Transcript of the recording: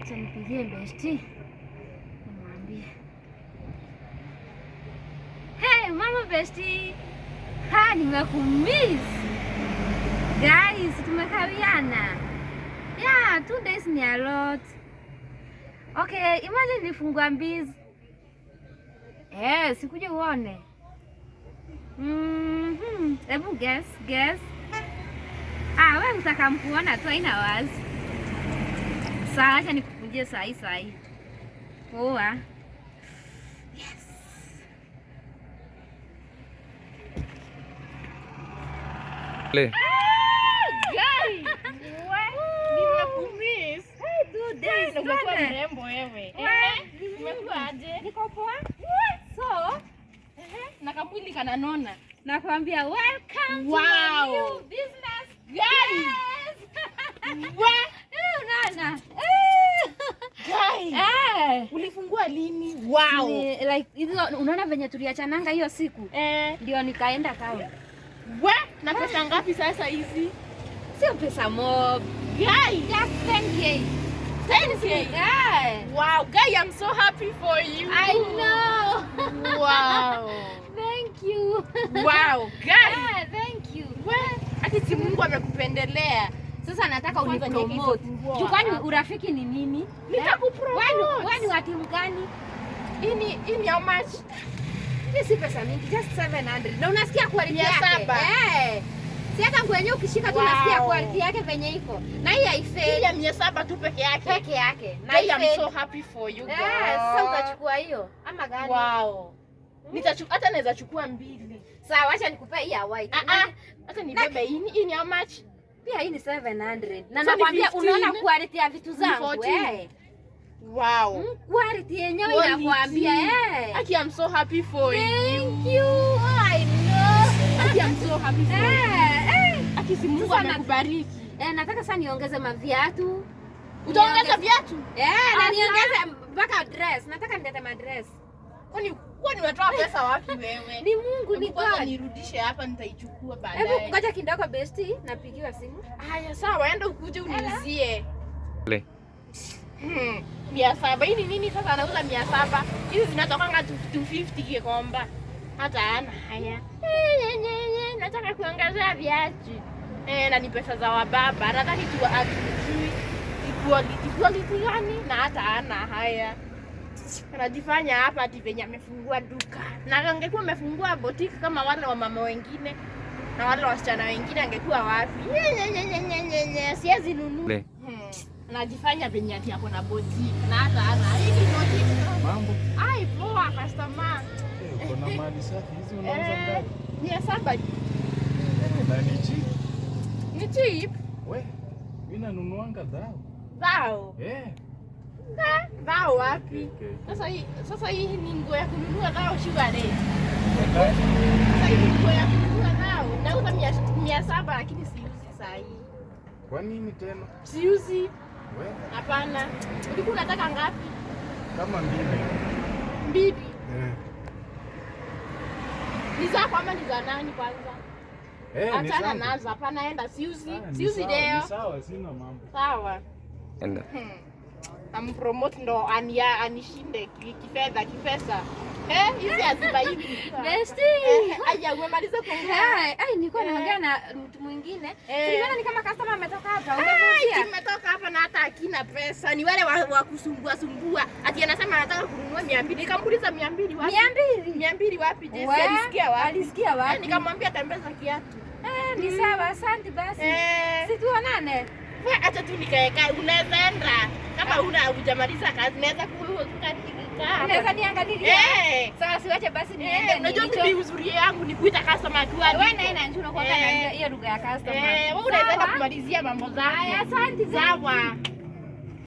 Acha nipigie Besti. Nimwambie. Hey, mama Besti. Ha, nimekumiss. Guys, tumekawiana. Yeah, 2 days ni a lot. Okay, imagine nifungua mbizi. Sikuje uone. Hebu guess. Wewe unataka mkuona tu haina wazi. Sawa, acha nikukujie sahi. Poa. Yes. Le. Guys, nimekumiss. Hey, dude, Umekuwa mrembo wewe. Umekuwa aje? Niko poa. So, na kamwili kananona. nakwambia welcome to Wow. my new business. Guys. Unaona? Guys. Ulifungua lini? Wow. Like hizo unaona venye tuliachananga hiyo siku? Ndio nikaenda town. Na pesa ngapi sasa hizi? Sio pesa mob. Guys, Just 10K. 10K. Wow, guys, I'm so happy for you. I know. Wow. Thank you. Wow, guys. Thank you. Ati si Mungu amekupendelea. Sasa nataka Kwanza unipromote. niweke Kwani urafiki ni nini? Nitakupromote. Wewe ni wa timu gani? Hii ni how much? Hii si pesa mingi, just 700. Na unasikia quality yake? 700. Si hata kwenye ukishika tu unasikia quality yake venye iko. Na hii haifeli. Ya 700 tu peke yake. Na I am so happy for you guys. Sasa utachukua hiyo ama gani? Wow. Hata naweza chukua 2. Sawa, acha nikupe hii ya white. Hata nibebe hii ni how much? Pia hii ni 700. Na So nakwambia 15, unaona quality ya vitu zangu 14. Wow. Quality yenyewe inakwambia Aki, I'm so happy for you. Thank you. I know. Aki, I'm so happy for you. Aki, si Mungu amekubariki. Nataka sasa niongeze maviatu. Utaongeza viatu? Na niongeze mpaka dress. Nataka nilete madress. Kwani unatoa pesa wapi wewe? Ni Mungu ni kwanza nirudishe hapa nitaichukua baadaye. Hebu ngoja kidogo Besti, napigiwa simu. Haya sawa, enda ukuje uniuzie. Le. 700. Hii ni nini sasa anauza 700? Hizi zinatokanga 250 Gikomba. Hata ana haya. Nataka kuongezea viatu. Na ni pesa za wababa. Nadhani tu akijui quality gani na hata ana haya. Anajifanya hapa ati venye amefungua duka. Na angekuwa amefungua boutique kama wale wa mama wengine na wale wasichana wengine angekuwa wapi? Siwezi nunua. Anajifanya venye ati hapo na boutique na hata ana. Hii ni boutique. Mambo. Ai, poa customer. Uko na mali safi hizi unauza ngapi? 700. Na ni cheap. Ni cheap. We, mimi nanunuanga dhao. Dhao. Dhao wapi? Okay. Sasa hii ni nguo ya kununua dhao sugar rate. Sasa hii ni nguo ya kununua dhao. Nauza 700 lakini siuzi saa hii. Kwa nini tena? Siuzi. We, Hapana. Ulikuwa unataka ngapi? kama 2. Ni zako ama ni za nani kwanza? Ni Achana sawa. nazo, hapana, enda siuzi. Ni Siuzi sawa, leo. ni sawa, sina mambo. Sawa. Enda. Ampromote ndo anishinde kifedha, kipesa. Hizi haziba hivi. Bestie. Aya, umemaliza kuongea? Nilikuwa naongea na mtu mwingine. Unaona ni kama customer ametoka hapa. Tumetoka hapa na hata akina pesa. Ni wale wa kusumbua sumbua. Ati anasema anataka kununua 200. Nikamuuliza 200 wapi? 200 wapi? Je, alisikia wapi? Alisikia wapi? Nikamwambia tembeza kiatu. Ni sawa, asante basi. Situonane. Acha tu nikaeka, unaweza enda. Kama hujamaliza kazi, unaweza Unaweza niangalia. Sawa, siwache basi niende. Unajua mimi uzuri yangu ni kuita customer tu. Wewe naenda njoo kwa hiyo lugha ya customer. Wewe unaweza kumalizia mambo zako. Asante. Sawa.